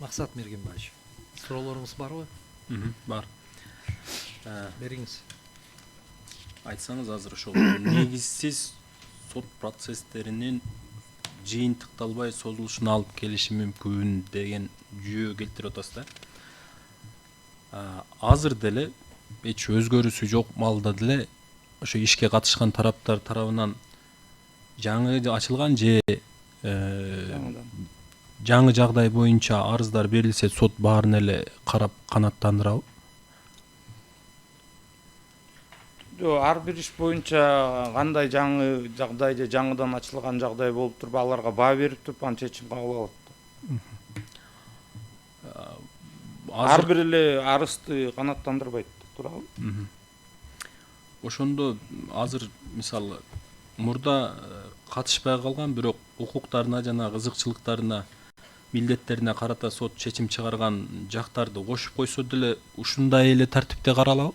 Максат Мергенбаевич, суроолоруңуз барбы? Бар. Бериңиз. Айтсаңыз азыр ошол негизсиз сот процесстеринин жыйынтыкталбай созулушуна алып келиши мүмкүн деген жүйө келтирип атасыз да. Азыр деле эч өзгөрүүсү жок маалда деле ошо ишке катышкан тараптар тарабынан жаңы ачылган же жаңы жагдай боюнча арыздар берилсе сот баарын эле карап канааттандырабы? Ар бир иш боюнча кандай жаңы жагдай же жаңыдан ачылган жагдай болуп туруп аларга баа берип туруп анан чечим кабыл алат. Ар бир эле арызды канааттандырбайт туурабы? Ошондо азыр мисалы мурда катышпай калган бирок укуктарына жана кызыкчылыктарына милдеттерине карата сот чечим чыгарган жактарды кошуп койсо деле ушундай эле тартипте каралабы?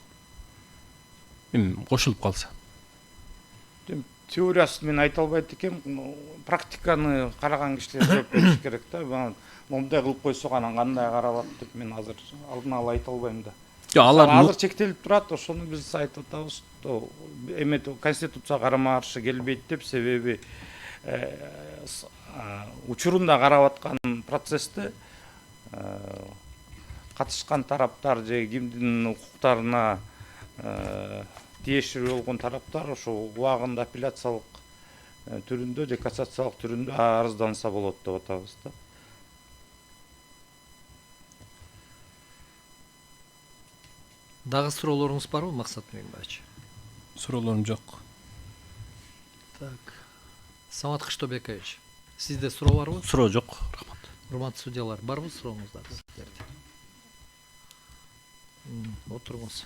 Кошулуп калса. Теориясын мен айта албайт экенм, практиканы караган кишилер жооп бериш керек да. Момундай кылып койсок анан кандай каралат деп мен азыр алдын ала айта албайм да. Азыр чектелип турат, ошону биз айтып атабыз. Эме Конституцияга карама каршы келбейт деп, себеби учурунда карап аткан процессте катышкан тараптар же кимдин укуктарына тиешелүү болгон тараптар ошо убагында апелляциялык түрүндө же кассациялык түрүндө арызданса болот деп атабыз да. Дагы суроолоруңуз барбы, Максат Мергенбаевич? Суроолорум жок. Так. Самат Кыштообекович, сизде суроо барбы? Суроо жок, рахмат. Урматтуу судьялар, барбы сурооңуздар сиздерде? Отуруңуз.